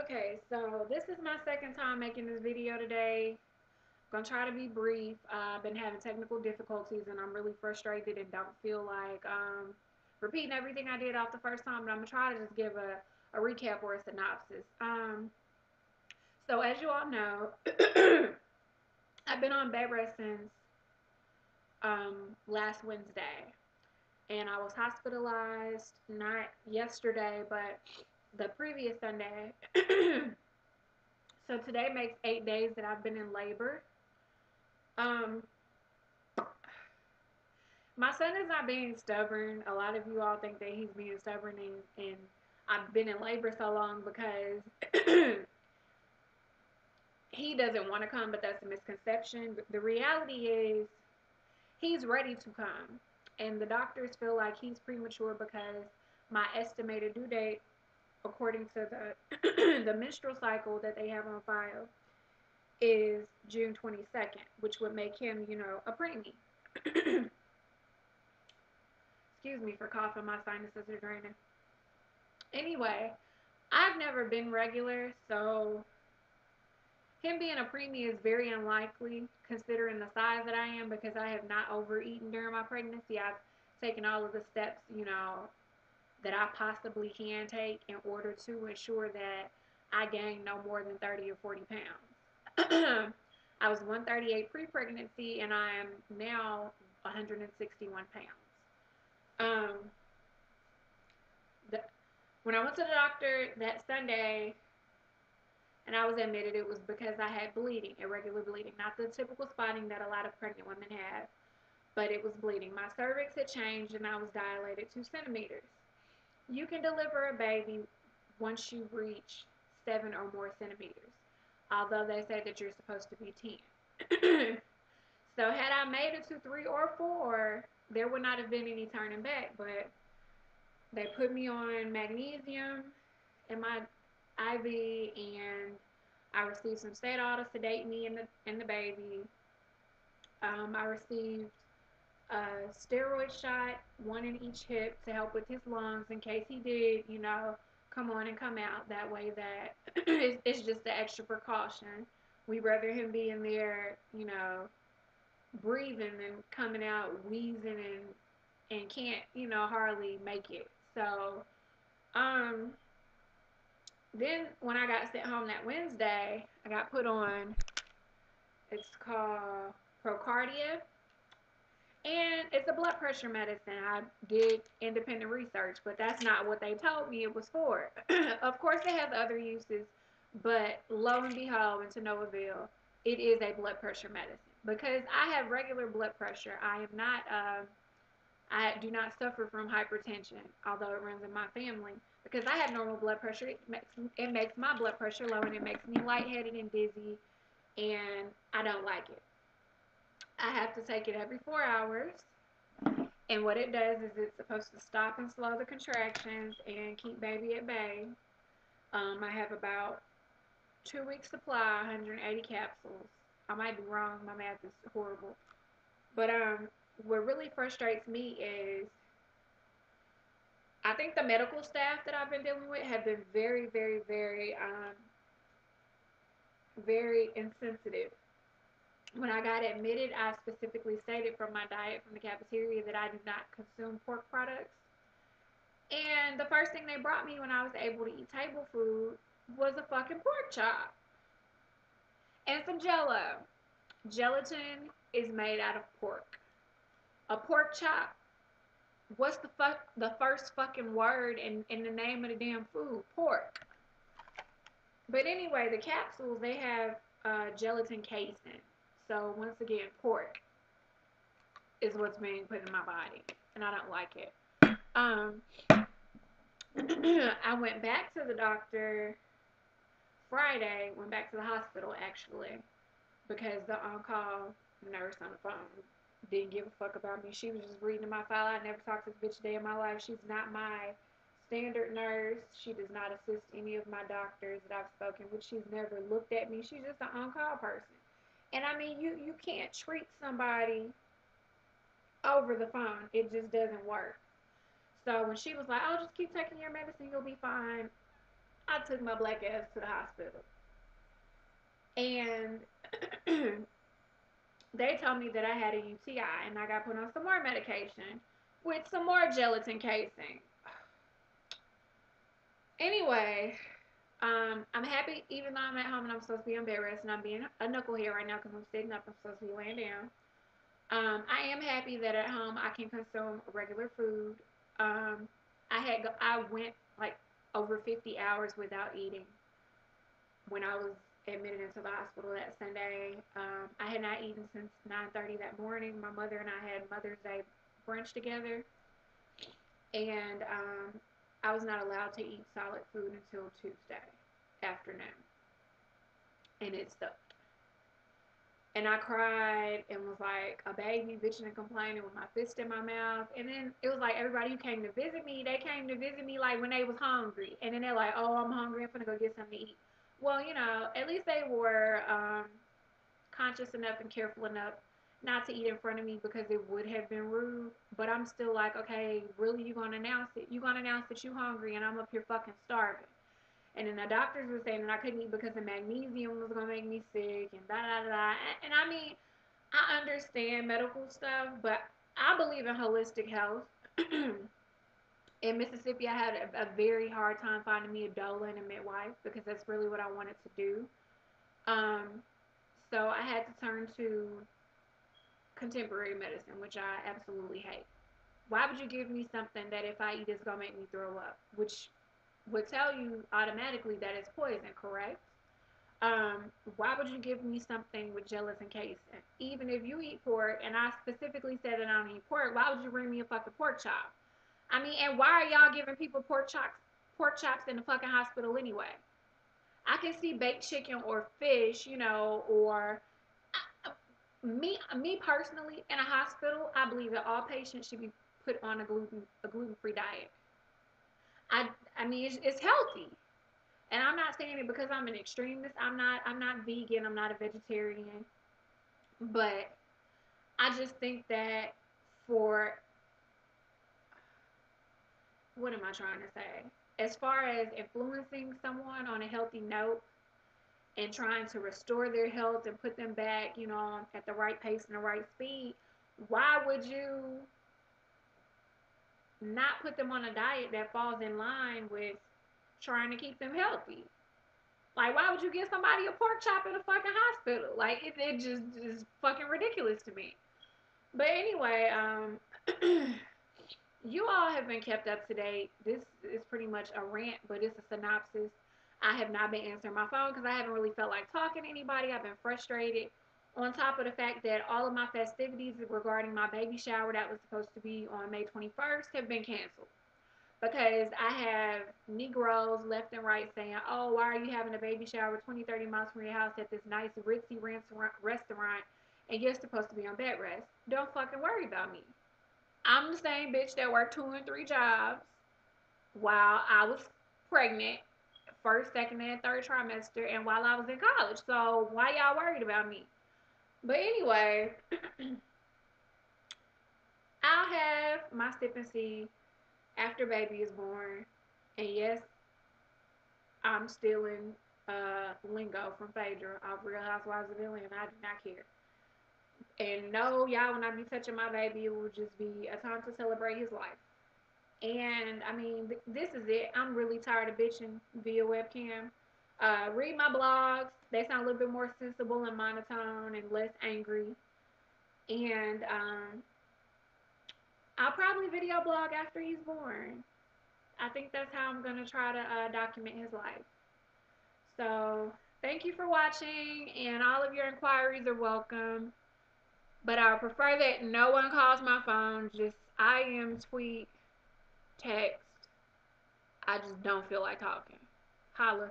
Okay, so this is my second time making this video today. I'm gonna try to be brief. I've been having technical difficulties and I'm really frustrated and don't feel like repeating everything I did off the first time, but I'm gonna try to just give a recap or a synopsis. So as you all know, I've been on bed rest since last Wednesday, and I was hospitalized not yesterday, but the previous Sunday. So today makes 8 days that I've been in labor. Um, my son is not being stubborn. A lot of you all think that he's being stubborn, and I've been in labor so long because he doesn't want to come, but that's a misconception. The reality is he's ready to come, and the doctors feel like he's premature because my estimated due date, according to the the menstrual cycle that they have on file, is June 22nd, which would make him, a preemie. Excuse me for coughing, my sinuses are draining. Anyway, I've never been regular, so him being a preemie is very unlikely considering the size that I am because I have not overeaten during my pregnancy. I've taken all of the steps, that I possibly can take in order to ensure that I gain no more than 30 or 40 pounds. I was 138 pre-pregnancy and I am now 161 pounds. Um, the, when I went to the doctor that Sunday and I was admitted, it was because I had bleeding, irregular bleeding, not the typical spotting that a lot of pregnant women have, but it was bleeding. My cervix had changed and I was dilated 2 centimeters. You can deliver a baby once you reach 7 or more centimeters, although they say that you're supposed to be 10. So had I made it to 3 or 4, there would not have been any turning back. But they put me on magnesium in my IV, and I received some Stadol to sedate me and the baby. I received a steroid shot, one in each hip to help with his lungs in case he did, come on and come out. That way, that it's just the extra precaution. We'd rather him be in there, breathing and coming out wheezing and can't, hardly make it. So, um, then when I got sent home that Wednesday, I got put on. It's called Procardia, and it's a blood pressure medicine. I did independent research, but that's not what they told me it was for. Of course, it has other uses, but lo and behold, and to no avail, it is a blood pressure medicine. Because I have regular blood pressure. I do not suffer from hypertension, although it runs in my family. Because I have normal blood pressure, it makes my blood pressure low and it makes me lightheaded and dizzy, and I don't like it. I have to take it every 4 hours. And what it does is it's supposed to stop and slow the contractions and keep baby at bay. I have about 2 weeks supply, 180 capsules. I might be wrong. My math is horrible. But what really frustrates me is I think the medical staff that I've been dealing with have been very, very, very, very insensitive. When I got admitted, I specifically stated from my diet from the cafeteria that I do not consume pork products. And the first thing they brought me when I was able to eat table food was a fucking pork chop and some jello. Gelatin is made out of pork. A pork chop. What's the first fucking word in the name of the damn food? Pork. But anyway, the capsules they have gelatin casein. So once again, pork is what's being put in my body, and I don't like it. Um, I went back to the doctor Friday. Went back to the hospital actually because the on-call nurse on the phone didn't give a fuck about me. She was just reading my file. I never talked to this bitch a day in my life. She's not my standard nurse. She does not assist any of my doctors that I've spoken with. She's never looked at me. She's just an on-call person. And I mean, you can't treat somebody over the phone. It just doesn't work. So when she was like, "Oh, just keep taking your medicine, you'll be fine," I took my black ass to the hospital. And they told me that I had a UTI and I got put on some more medication with some more gelatin casing. Anyway, I'm happy even though I'm at home and I'm supposed to be on bed rest and I'm being a knucklehead right now because I'm sitting up. I'm supposed to be laying down. I am happy that at home I can consume regular food. Um, I went like over 50 hours without eating when I was admitted into the hospital that Sunday. I had not eaten since 9:30 that morning. My mother and I had Mother's Day brunch together, and I was not allowed to eat solid food until Tuesday afternoon, and it sucked. And I cried and was like a baby, bitching and complaining with my fist in my mouth. And then it was like everybody who came to visit me, they came to visit me like when they was hungry. And then they're like, oh, I'm hungry. I'm finna go get something to eat. Well, at least they were conscious enough and careful enough not to eat in front of me because it would have been rude. But I'm still like, okay, really, you gonna announce it? You gonna announce that you hungry and I'm up here fucking starving? And then the doctors were saying that I couldn't eat because the magnesium was gonna make me sick and da da da. And I mean, I understand medical stuff, but I believe in holistic health. In Mississippi, I had a very hard time finding me a doula and a midwife because that's really what I wanted to do. Um, so I had to turn to contemporary medicine, which I absolutely hate. Why would you give me something that if I eat it's gonna make me throw up? Which would tell you automatically that it's poison, correct? Why would you give me something with gelatin casing? Even if you eat pork, and I specifically said that I don't eat pork, why would you bring me a fucking pork chop? I mean, and why are y'all giving people pork chops in the fucking hospital anyway? I can see baked chicken or fish, or me personally in a hospital. I believe that all patients should be put on a gluten free diet. I I mean it's healthy. And I'm not saying it because I'm an extremist. I'm not vegan. I'm not a vegetarian. But I just think that for what am I trying to say? As far as influencing someone on a healthy note and trying to restore their health and put them back, at the right pace and the right speed, why would you not put them on a diet that falls in line with trying to keep them healthy? Like, why would you give somebody a pork chop in a fucking hospital? Like, it just is fucking ridiculous to me. But anyway, you all have been kept up to date. This is pretty much a rant, but it's a synopsis. I have not been answering my phone because I haven't really felt like talking to anybody. I've been frustrated. On top of the fact that all of my festivities regarding my baby shower that was supposed to be on May 21st have been canceled because I have Negroes left and right saying, oh, why are you having a baby shower 20, 30 miles from your house at this nice ritzy restaurant and you're supposed to be on bed rest? Don't fucking worry about me. I'm the same bitch that worked 2 and 3 jobs while I was pregnant, first, second, and third trimester, and while I was in college. So why y'all worried about me? But anyway, I'll have my sip and see after baby is born. And yes, I'm stealing lingo from Phaedra off Real Housewives of Atlanta. I do not care. And no, y'all will not be touching my baby. It will just be a time to celebrate his life. And I mean, this is it. I'm really tired of bitching via webcam. Read my blogs. They sound a little bit more sensible and monotone and less angry. And I'll probably video blog after he's born. I think that's how I'm going to try to document his life. So, thank you for watching, and all of your inquiries are welcome. But I would prefer that no one calls my phone. Just IM, tweet, text. I just don't feel like talking. Holla.